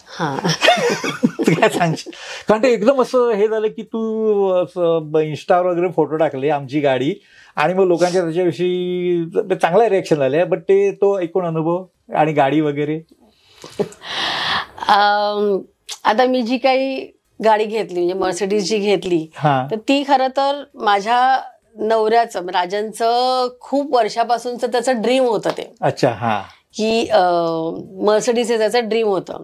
काय सांगशील कारण ते एकदम असं हे झालं की तू इंस्टावर वगैरे फोटो टाकले आमची गाडी आणि मग लोकांच्या त्याच्याविषयी चांगला रिएक्शन झाले. बट ते तो एकूण अनुभव आणि गाडी वगैरे. आता मी जी काही गाडी घेतली म्हणजे मर्सिडीज जी घेतली तर ती खरं तर माझ्या नवऱ्याचं राजांचं खूप वर्षापासूनच त्याचं ड्रीम होतं ते. अच्छा. की मर्सिडीज हे त्याचं ड्रीम होतं.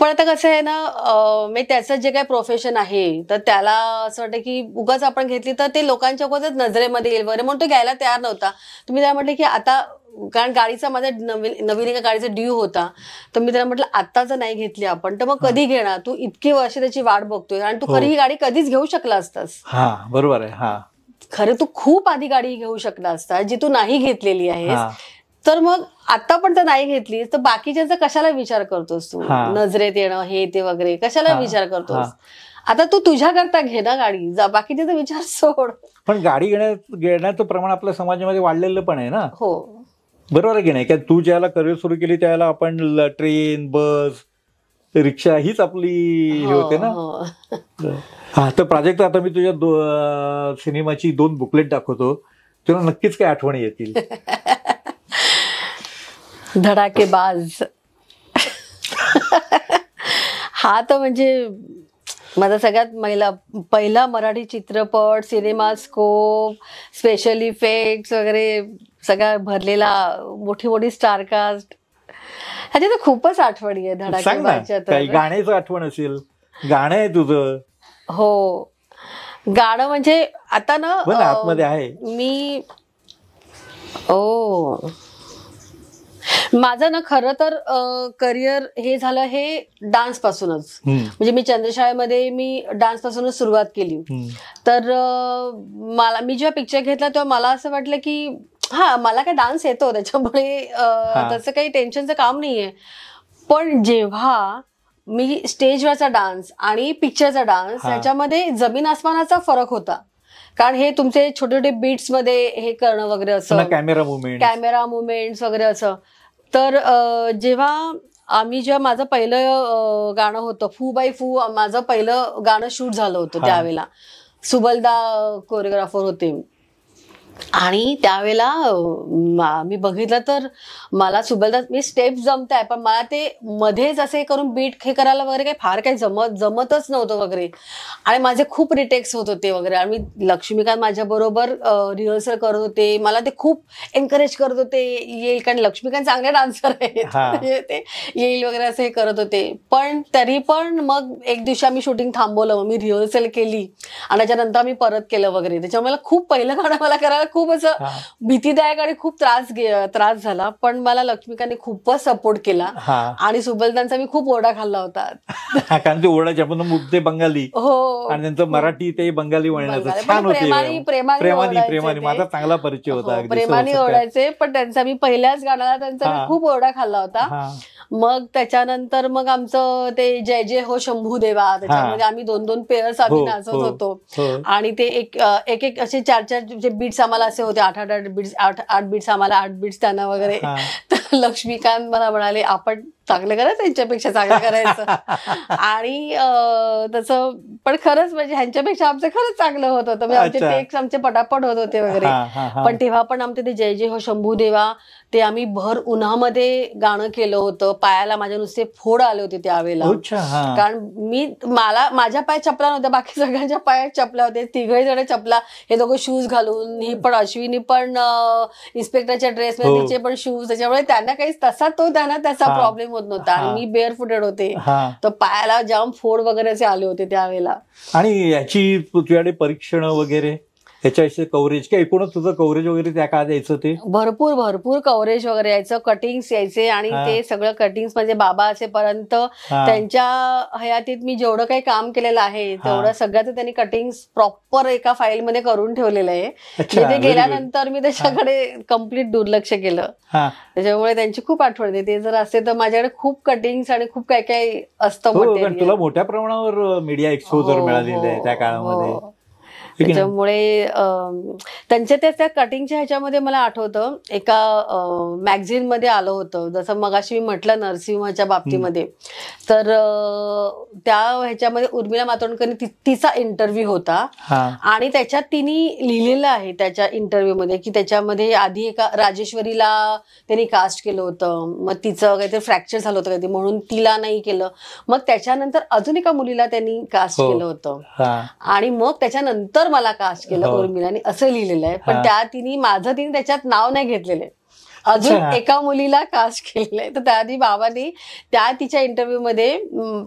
पण आता कसं आहे ना मी त्याचं जे काही प्रोफेशन आहे तर त्याला असं वाटतं की उगाच आपण घेतली तर ते लोकांच्या उगाच नजरेमध्ये येईल वगैरे म्हणून तो घ्यायला तयार नव्हता. तुम्ही त्याला म्हटलं की आता कारण गाडीचा माझा नवीन एका गाडीचा ड्यू होता तर मी त्याला म्हटलं आता जर नाही घेतली आपण तर मग कधी घेणार तू इतकी वर्ष त्याची वाट बघतोय आणि तू खरी ही गाडी कधीच घेऊ शकला असतास. बरोबर आहे. खरं तू खूप आधी गाडी घेऊ शकला असता जी तू नाही घेतलेली आहेस. तर मग आता पण तर नाही घेतलीस तर बाकीच्यांचा कशाला विचार करतोस तू नजरेत येणं हे ते वगैरे कशाला विचार करतोस. आता तू तुझ्याकरता घे ना गाडी बाकीचे विचार सोड. पण गाडी घेण्याचं प्रमाण आपल्या समाजामध्ये वाढलेलं पण आहे ना. हो बरोबर आहे की नाही. तू ज्याला करिअर सुरू केली त्याला आपण ट्रेन बस रिक्षा हीच आपली हे होते ना. तर प्राजक्त आता मी तुझ्या सिनेमाची 2 बुकलेट दाखवतो तुला नक्कीच काही आठवणी येतील. धडाकेबाज हा तर म्हणजे माझा सगळ्यात पहिला मराठी चित्रपट सिनेमा स्कोप स्पेशल इफेक्ट्स वगैरे सगळा भरलेला मोठी मोठी स्टारकास्ट ह्याच्या तर खूपच आठवणी आहे धडाकेबाजच्या. तर गाण्याचं आठवण असेल गाणं आहे तुझं. हो गाणं म्हणजे आता ना आतमध्ये आहे मी माझं ना खरं तर करिअर हे झालं हे डान्स पासूनच. म्हणजे मी चंद्रशाळेमध्ये मी डान्स पासूनच सुरुवात केली. तर मी जेव्हा पिक्चर घेतला तेव्हा मला असं वाटलं की मला काय डान्स येतो त्याच्यामुळे तसं काही टेन्शनचं काम नाहीये. पण जेव्हा मी स्टेजवरचा डान्स आणि पिक्चरचा डान्स याच्यामध्ये जमीन आसमानाचा फरक होता. कारण हे तुमचे छोटे छोटे बीट्स मध्ये हे करणं वगैरे असं कॅमेरा मुवमेंट्स वगैरे असं. तर जेव्हा माझं पहिलं गाणं होतं फू बाय फू माझं पहिलं गाणं शूट झालं होतं त्यावेळेला सुबलदा कोरिओग्राफर होते. आणि त्यावेळेला मी बघितलं तर मला सुबलदा मी स्टेप जमताय पण मला ते मध्येच असे करून बीट हे करायला वगैरे काही फार काही जमतच नव्हतं वगैरे. आणि माझे खूप रिटेक्स होत होते वगैरे. आणि मी लक्ष्मीकांत माझ्या बरोबर रिहर्सल करत होते मला ते खूप एनकरेज करत होते येईल कारण लक्ष्मीकांत चांगले डान्सर आहेत ते येईल वगैरे असं हे करत होते. पण तरी पण मग एक दिवशी आम्ही शूटिंग थांबवलं मग मी रिहर्सल केली आणि त्याच्यानंतर आम्ही परत केलं वगैरे. त्याच्यामुळे मला खूप पहिलं गाणं मला करायला खूप असं भीतीदायक आणि खूप त्रास झाला. पण मला लक्ष्मीकांतने खूपच सपोर्ट केला आणि सुबलदांचा मी खूप ओरडा खाल्ला होता. कारण ते ओरडाचे मुद्दे बंगाली आणि त्यांचं मराठी ते बंगाली वळणाचं छान होते. प्रेमाने माझा चांगला परिचय होता. प्रेमाने ओरडायचे पण त्यांचा मी पहिल्याच गाण्याला त्यांचा मी खूप ओरडा खाल्ला होता. मग त्याच्यानंतर मग आमचं ते जय जय हो शंभू देवा त्याच्यामध्ये आम्ही 2-2 पेअर्स आम्ही नाचत होतो. आणि ते एक असे 4-4 जे बीट्स आम्हाला असे होते 8 बीट्स आम्हाला 8 बीट्स त्यांना वगैरे. तर लक्ष्मीकांत मला म्हणाले आपण चांगलं करायचं त्यांच्यापेक्षा चांगलं करायचं. आणि तसं पण खरंच म्हणजे ह्यांच्यापेक्षा आमचं खरंच चांगलं होत होतं म्हणजे आमचे टेक्स आमचे पटापट होत होते वगैरे. पण तेव्हा पण आमचे ते जय जय हो शंभू देवा ते आम्ही भर उन्हामध्ये गाणं केलं होतं. पायाला माझ्या नुसते फोड आले होते त्यावेळेला कारण माझ्या पायात चपला नव्हत्या बाकी सगळ्यांच्या पायात चपला होते. 3घही जण चपला हे दोघं शूज घालून ही पण अश्विनी पण इन्स्पेक्टरच्या ड्रेसमध्ये तिचे पण शूज त्याच्यामुळे त्यांना काही त्याचा प्रॉब्लेम होत नव्हता आणि मी बेअर फुटेड होते, हा. तर पायाला जाम फोड वगैरे असे आले होते त्यावेळेला. आणि याची तुझ्याकडे परीक्षण वगैरे ह्याच्या कव्हरेज काय एकूणच तुझं कव्हरेज वगैरे त्या काळात यायचं ते भरपूर भरपूर कव्हरेज वगैरे यायचं, कटिंग्स यायचे आणि ते सगळं कटिंग्स म्हणजे बाबा असेपर्यंत त्यांच्या हयातीत मी जेवढं काही काम केलेलं आहे तेवढं सगळ्याचं त्यांनी कटिंग्स प्रॉपर एका फाईलमध्ये करून ठेवलेलं आहे. ते गेल्यानंतर मी त्याच्याकडे कम्प्लीट दुर्लक्ष केलं, त्याच्यामुळे त्यांची खूप आठवण येते. ते जर असते तर माझ्याकडे खूप कटिंग्स आणि खूप काय काय असतं. तुला मोठ्या प्रमाणावर मीडिया एक्सपोजर मिळालेलं आहे त्या काळामध्ये. त्याच्यामुळे त्यांच्या त्या कटिंगच्या ह्याच्यामध्ये मला आठवतं एका मॅगझिन मध्ये आलं होतं, जसं मगाशी मी म्हटलं नरसिंहाच्या बाबतीमध्ये, तर त्या ह्याच्यामध्ये उर्मिला मातोंडकर तिचा इंटरव्ह्यू होता आणि त्याच्यात तिने लिहिलेलं आहे त्याच्या इंटरव्ह्यू मध्ये की त्याच्यामध्ये आधी एका राजेश्वरीला त्यांनी कास्ट केलं होतं, मग तिचं काहीतरी फ्रॅक्चर झालं होतं काहीतरी म्हणून तिला नाही केलं, मग त्याच्यानंतर अजून एका मुलीला त्यांनी कास्ट केलं होतं आणि मग त्याच्यानंतर मला कास्ट केलं उर्मिलाने, असं लिहिलेलं आहे. पण तिने त्याच्यात नाव नाही घेतलेलं, अजून एका मुलीला कास्ट केलेलं आहे. तर त्याआधी बाबांनी त्या तिच्या इंटरव्ह्यू मध्ये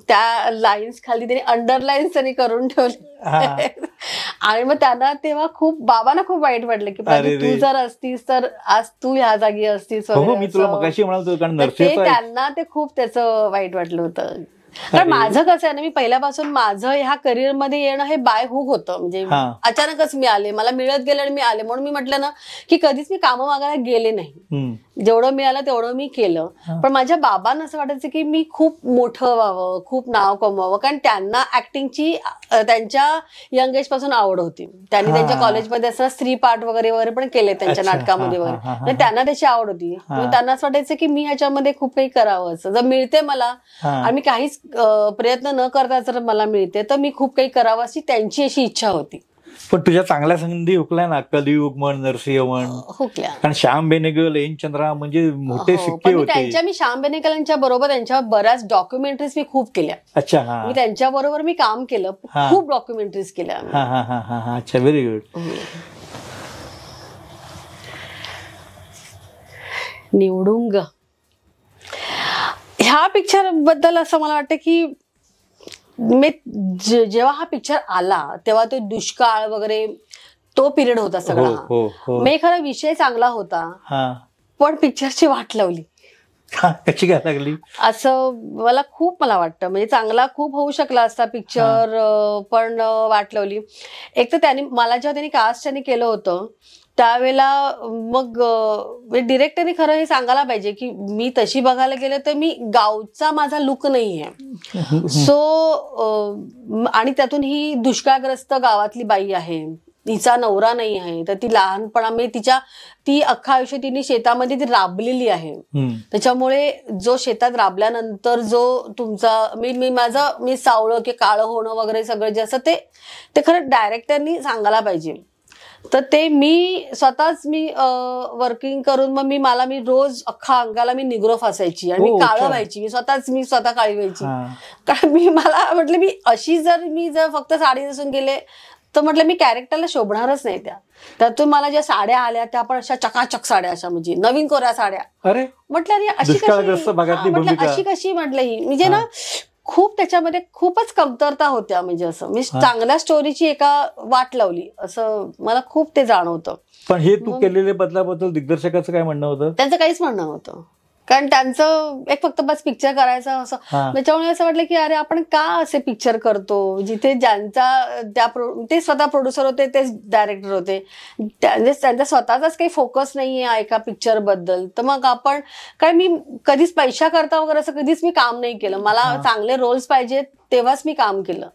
त्या लाईन्स खाली त्यांनी अंडरलाईन्स त्यांनी करून ठेवले आणि मग त्यांना तेव्हा बाबांना खूप वाईट वाटलं की तू जर असतीस तर आज तू ह्या जागी असतीस वगैरे. त्यांना ते खूप त्याचं वाईट वाटलं होतं. कारण माझं कसं आहे ना, मी पहिल्यापासून माझं ह्या करिअर मध्ये येणं हे बाय हुक होतं, म्हणजे अचानकच मी आले, मला मिळत गेलं आणि मी आले. म्हणून मी म्हटलं ना की कधीच मी कामं मागायला गेले नाही, जेवढं मिळालं तेवढं मी केलं. पण माझ्या बाबांना असं वाटायचं की मी खूप मोठं व्हावं, खूप नाव कमवावं, कारण त्यांना ऍक्टिंगची त्यांच्या यंग एज पासून आवड होती. त्यांनी त्यांच्या कॉलेजमध्ये असं स्त्री पाठ वगैरे वगैरे पण केले त्यांच्या नाटकामध्ये वगैरे, त्यांना त्याची आवड होती. त्यांना असं वाटायचं की मी ह्याच्यामध्ये खूप काही करावं, असं जर मिळते मला आणि मी काहीच प्रयत्न न करता जर मला मिळते तर मी खूप काही करावं अशी त्यांची अशी इच्छा होती. पण तुझ्या चांगल्या संधी हुकल्या ना, कलियुग म्हण, नरसिंह म्हण, हुकल्या. कारण श्याम बेनेगल, एन चंद्रा म्हणजे मोठे सिक्के होते. मी श्याम बेनेगलांच्या बरोबर त्यांच्या बऱ्याच डॉक्युमेंटरीज मी खूप केल्या. अच्छा. मी त्यांच्या बरोबर मी काम केलं, खूप डॉक्युमेंटरीज केल्या. अच्छा, व्हेरी गुड. निवडुंग ह्या पिक्चर बद्दल असं मला वाटतं की मी जेव्हा हा पिक्चर आला तेव्हा तो दुष्काळ वगैरे तो पिरियड होता सगळा. मी खरं विषय चांगला होता पण पिक्चरची वाट लावली. कशी काय लागली असं मला वाटतं, म्हणजे चांगला खूप होऊ शकला असता पिक्चर, पण वाट लावली. एक तर मला जेव्हा त्यांनी कास्ट त्यांनी केलं होतं त्यावेळेला मग डिरेक्टरने खरं हे सांगायला पाहिजे की मी तशी बघायला गेलं तर मी गावचा माझा लुक नाहीये. सो आणि त्यातून ही दुष्काळग्रस्त गावातली बाई आहे, तिचा नवरा नाही आहे, तर ती लहानपणा ती अख्खा आयुष्य तिने शेतामध्ये ती राबलेली आहे. त्याच्यामुळे जो शेतात राबल्यानंतर जो तुमचा मी सावळं की काळं होणं वगैरे सगळं जे असं ते खरं डायरेक्टरनी सांगायला पाहिजे. तर ते मी स्वतःच वर्किंग करून मग मी रोज अख्खा अंगाला मी निग्रो फासायची आणि मी काळं व्हायची, मी स्वतः काळी व्हायची. कारण मला म्हटलं मी जर फक्त साडी नेसून गेले तर म्हटलं मी कॅरेक्टरला शोभणारच नाही. त्यातून मला ज्या साड्या आल्या त्या पण अशा चकाचक साड्या, अशा म्हणजे नवीन कोऱ्या साड्या. म्हटलं अरे अशी कशी म्हटलं ही, म्हणजे ना खूप त्याच्यामध्ये खूपच कमतरता होत्या. म्हणजे असं मी चांगल्या स्टोरीची एका वाट लावली असं मला खूप ते जाणवतं. पण हे तू केलेल्या बदलाबद्दल दिग्दर्शकाचं काय म्हणणं होतं? त्यांचं काहीच म्हणणं नव्हतं, कारण त्यांचं एक फक्त बस पिक्चर करायचं असं. त्याच्यामुळे असं वाटलं की अरे आपण का असे पिक्चर करतो जिथे ते स्वतः प्रोड्युसर होते, तेच डायरेक्टर होते, त्यांचा स्वतःचाच काही फोकस नाहीये एका पिक्चर बद्दल. तर मग आपण काय, मी कधीच पैसा करता वगैरे असं कधीच मी काम नाही केलं. मला चांगले रोल्स पाहिजेत तेव्हाच मी काम केलं.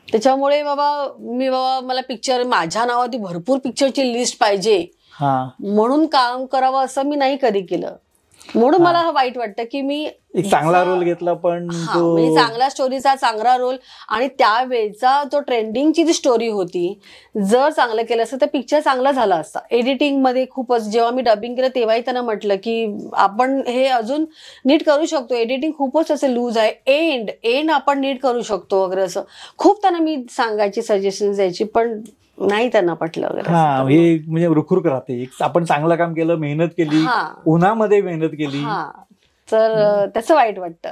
त्याच्यामुळे मला पिक्चर माझ्या नावाची भरपूर पिक्चरची लिस्ट पाहिजे म्हणून काम करावं असं मी नाही कधी केलं. म्हणून मला वाईट वाटतं की मी चांगला रोल घेतला, पण चांगला स्टोरीचा चांगला रोल आणि त्यावेळेचा तो ट्रेंडिंगची जी स्टोरी होती, जर चांगलं केलं असतं तर पिक्चर चांगला झाला असता. एडिटिंग मध्ये खूपच, जेव्हा मी डबिंग केलं तेव्हाही त्यांना म्हटलं की आपण हे अजून नीट करू शकतो, एडिटिंग खूपच असे लूज आहे, एंड आपण नीट करू शकतो वगैरे असं खूप त्यांना मी सांगायची, सजेशन द्यायची, पण नाही त्यांना पटलं वगैरे. हे म्हणजे रुखरुख राहते. आपण चांगलं काम केलं, मेहनत केली, उन्हामध्ये मेहनत केली, तर त्याचं वाईट वाटतं.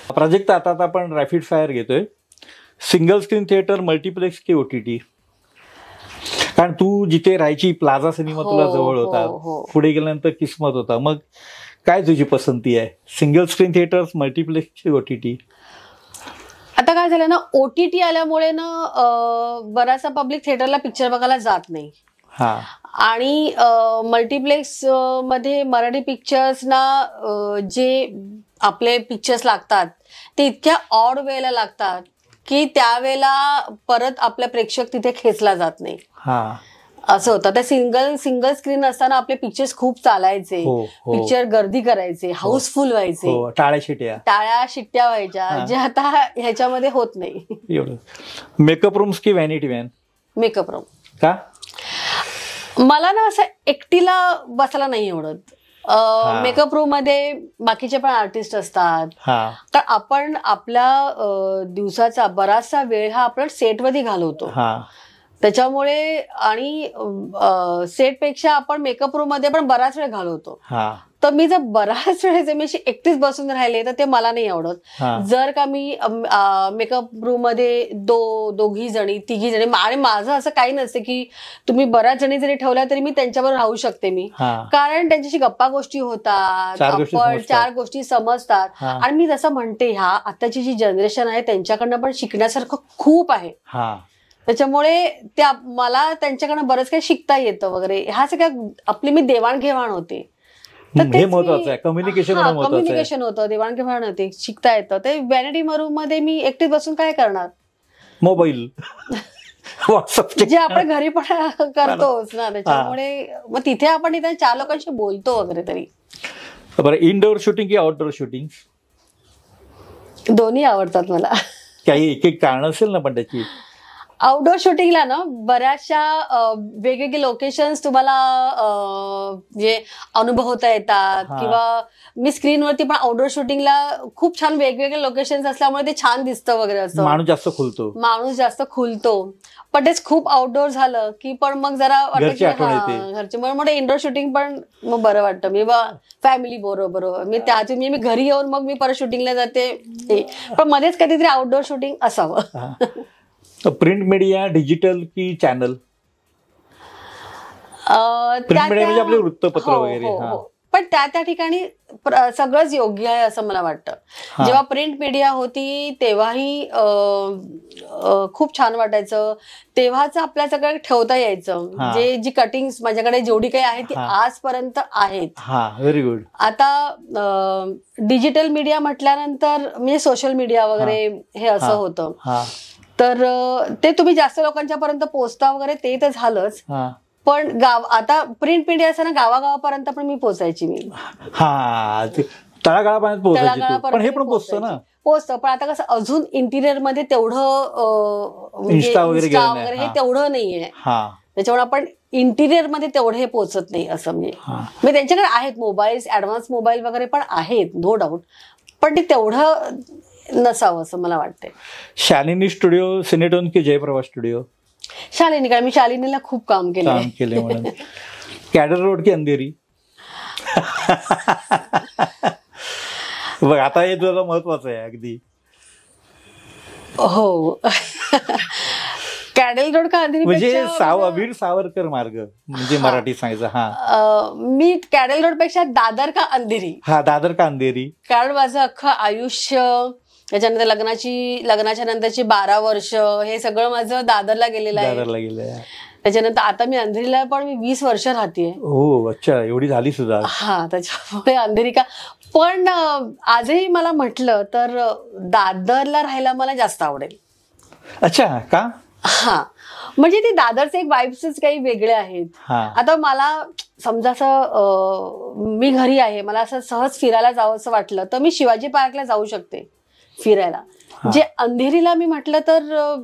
प्राजक्ता, आता आपण रॅपिड फायर घेतोय. सिंगल स्क्रीन थिएटर, मल्टिप्लेक्स की OTT? कारण तू जिथे राहायची प्लाझा सिनेमा तुला जवळ होता, पुढे गेल्यानंतर किस्मत होता, मग काय तुझी पसंती आहे? सिंगल स्क्रीन थिएटर्स, मल्टिप्लेक्स की OTT? आता काय झालं ना, OTT आल्यामुळे ना बराचसा पब्लिक थिएटरला पिक्चर बघायला जात नाही. आणि मल्टिप्लेक्स मध्ये मराठी पिक्चर्स ना जे आपले पिक्चर्स लागतात ते इतक्या ऑड वेळेला लागतात की त्यावेळेला परत आपला प्रेक्षक तिथे खेचला जात नाही. असं होतं. त्या सिंगल स्क्रीन असताना आपले पिक्चर्स खूप चालायचे, पिक्चर गर्दी करायचे, हाऊसफुल व्हायचे, टाळ्या शिट्ट्या व्हायच्या, जे आता ह्याच्यामध्ये होत नाही. मेकअप रूम्स की व्हॅनिटी व्हॅन? Makeup room. का? मला ना असं एकटीला बसायला नाही आवडत. मेकअप रूम मध्ये बाकीचे पण आर्टिस्ट असतात, तर आपण आपल्या दिवसाचा बराचसा वेळ हा आपण सेटमध्ये घालवतो. त्याच्यामुळे आणि सेटपेक्षा आपण मेकअप रूम मध्ये पण बराच वेळ घालवतो. तर मी जर बराच वेळ मी अशी एकटीच बसून राहिले तर ते मला नाही आवडत. जर का मी मेकअप रूम मध्ये दोघी जणी, तिघी जणी, आणि माझं असं काही नसतं की तुम्ही बऱ्याच जणी जरी ठेवल्या तरी मी त्यांच्याबरोबर राहू शकते मी, कारण त्यांच्याशी गप्पा गोष्टी होतात, आपण 4 गोष्टी समजतात. आणि मी जसं म्हणते, ह्या आताची जी जनरेशन आहे त्यांच्याकडनं पण शिकण्यासारखं खूप आहे. त्याच्यामुळे त्या मला त्यांच्याकडनं बरंच काही शिकता येतं वगैरे. ह्या सगळ्या आपली मी देवाणघेवाण होते. हे महत्वाचं आहे, कम्युनिकेशन होतं, देवाणघेवाण होते, शिकता येतं. ते व्हॅनिटी रूम मध्ये मी एकटीच बसून काय करणार? मोबाईल जे आपण घरी पण करतोच ना, त्याच्यामुळे मग तिथे आपण इथे 4 लोकांशी बोलतो वगैरे. तरी बरं, इनडोअर शूटिंग की आउटडोअर शूटिंग? दोन्ही आवडतात मला. काही एक कारण असेल ना पण त्याची? आउटडोअर शूटिंगला ना बऱ्याचशा वेगवेगळे लोकेशन्स तुम्हाला जे अनुभवता येतात, किंवा मी स्क्रीनवरती पण आउटडोअर शूटिंगला खूप छान वेगवेगळे लोकेशन्स असल्यामुळे ते छान दिसतं वगैरे. असं माणूस जास्त खुलतो. पण तेच खूप आउटडोअर झालं की पण मग जरा घरचे म्हणून इनडोअर शूटिंग पण मग बरं वाटतं. मी फॅमिली बरोबर मी त्यातून मी घरी येऊन मग मी परत शूटिंगला जाते, पण मध्येच कधीतरी आउटडोअर शूटिंग असावं. प्रिंट मीडिया, डिजिटल की चॅनल? प्रिंट मीडिया म्हणजे आपले वृत्तपत्र वगैरे. पण त्या ठिकाणी सगळंच योग्य आहे असं मला वाटतं. जेव्हा प्रिंट मीडिया होती तेव्हाही खूप छान वाटायचं, तेव्हाच आपल्या सगळं ठेवता यायचं. जी कटिंग्स माझ्याकडे जेवढी काही आहे ती आजपर्यंत आहेत. Very good. आता डिजिटल मीडिया म्हटल्यानंतर म्हणजे सोशल मीडिया वगैरे हे असं होतं, तर ते तुम्ही जास्त लोकांच्या पर्यंत पोहोचता वगैरे, ते तर झालंच. पण आता प्रिंट मीडिया असताना गावागावापर्यंत पण मी पोहोचायची. तळागाळापर्यंत पोहोचतं. पण आता कसं अजून इंटिरियर मध्ये तेवढं इंस्टा वगैरे हे तेवढं नाहीये. त्याच्यामुळे आपण इंटिरियर मध्ये तेवढे हे पोहोचत नाही असं. म्हणजे त्यांच्याकडे आहेत मोबाईल्स, ऍडव्हान्स मोबाईल वगैरे पण आहेत, नो डाऊट, पण ते तेवढं नसावं असं मला वाटतंय. शालिनी स्टुडिओ, सिनेटोन की जयप्रभा स्टुडिओ? शालिनी, कारण मी शालिनीला खूप काम केले म्हणून. कॅडर रोड की अंधेरी? बघ, आता हे तुला महत्वाचं आहे अगदी. हो. कॅडल रोड का अंधेरी? म्हणजे वीर सावरकर मार्ग म्हणजे मराठी सांगायचं. मी कॅडल रोड पेक्षा दादर का अंधेरी. दादर का अंधेरी, कारण माझं अख्खं आयुष्य, त्याच्यानंतर लग्नाच्या नंतरची 12 वर्ष हे सगळं माझं दादरला गेलेलं आहे. त्याच्यानंतर आता मी अंधेरीला पण मी 20 वर्ष राहतेय. अच्छा, एवढी झाली सुद्धा. त्याच्यामुळे अंधेरी का. पण आजही मला म्हटलं तर दादरला राहायला मला जास्त आवडेल. अच्छा, का? म्हणजे ते दादरचे एक वाईब्सच काही वेगळे आहेत. आता मला समजा असं मी घरी आहे, मला असं सहज फिरायला जावं असं वाटलं तर मी शिवाजी पार्कला जाऊ शकते फिरायला. जे अंधेरीला मी म्हटलं तर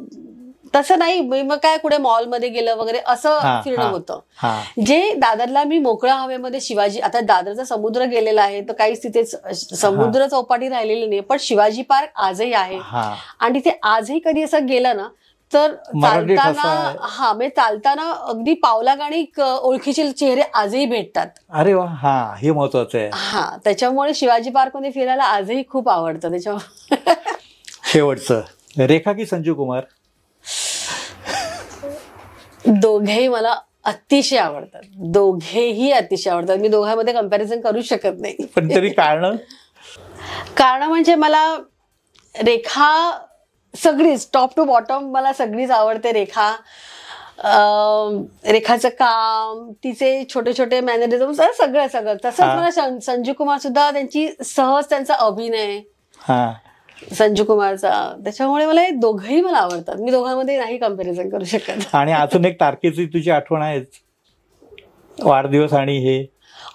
तसं नाही, मग काय कुठे मॉलमध्ये गेलं वगैरे असं फिरणं होतं. जे दादरला मी मोकळ्या हवेमध्ये शिवाजी, आता दादरचा समुद्र गेलेला आहे तर काहीच तिथे समुद्र चौपाटी राहिलेली नाही, पण शिवाजी पार्क आजही आहे. आणि तिथे आजही कधी असं गेलं ना तर मराठी चालताना ठसा. हा म्हणजे चालताना अगदी पावलागणिक ओळखीचे चेहरे आजही भेटतात. अरे वा, हा हे महत्वाचं आहे. हा त्याच्यामुळे शिवाजी पार्कमध्ये फिरायला आजही खूप आवडतं. त्याच्यामुळे शेवटचं, रेखा की संजू कुमार? दोघेही मला अतिशय आवडतात. दोघेही अतिशय आवडतात. मी दोघांमध्ये कम्पॅरिझन करू शकत नाही. पण तरी कारण म्हणजे मला रेखा सगळीच टॉप टू बॉटम मला सगळीच आवडते. रेखाचं काम, तिचे छोटे छोटे मॅनरिझम, सगळं तसंच मला संजू कुमार सुद्धा, त्यांचा अभिनय हा संजू कुमारचा. त्याच्यामुळे मला हे दोघंही मला आवडतात. मी दोघांमध्ये नाही कम्पॅरिझन करू शकत. आणि अजून एक तारखेची तुझी आठवण आहे, वाढदिवस आणि हे?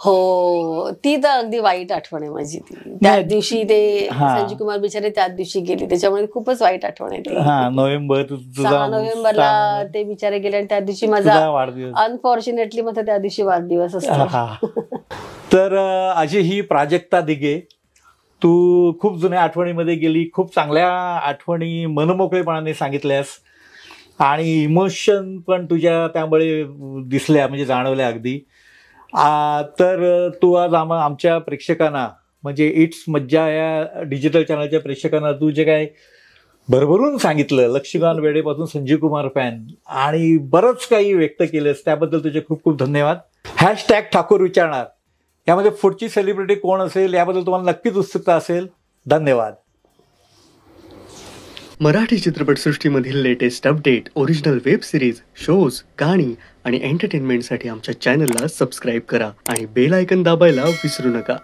हो, ती तर अगदी वाईट आठवण आहे माझी. ती त्या दिवशी ते संजू कुमार बिचारे त्याच दिवशी गेली, त्याच्यामुळे खूपच वाईट आठवण आहे ती. नोव्हेंबर 6 नोव्हेंबरला ते बिचारे गेले आणि त्या दिवशी माझा वाढदिवस, अनफॉर्च्युनेटली माझा त्या दिवशी वाढदिवस असतो. तर अशी ही प्राजक्ता दिघे, तू खूप जुन्या आठवणीमध्ये गेली, खूप चांगल्या आठवणी मनमोकळेपणाने सांगितल्यास आणि इमोशन पण तुझ्या त्यामुळे दिसल्या, म्हणजे जाणवल्या अगदी. तर तू आज आमच्या प्रेक्षकांना, म्हणजे इट्स मज्जा या डिजिटल चॅनलच्या प्रेक्षकांना तू जे काय भरभरून सांगितलं, लक्ष्मीकांत बेर्डेपासून संजीव कुमार फॅन, आणि बरंच काही व्यक्त केलंस, त्याबद्दल तुझे खूप खूप धन्यवाद. हॅशटॅग ठाकूर विचारणार यामध्ये पुढची सेलिब्रिटी कोण असेल याबद्दल तुम्हाला नक्कीच उत्सुकता असेल. धन्यवाद. मराठी चित्रपटसृष्टीमधील latest update, original web series, shows, गाणी आणि एंटरटेनमेंटसाठी आमच्या चॅनलला सबस्क्राईब करा आणि बेल आयकन दाबायला विसरू नका.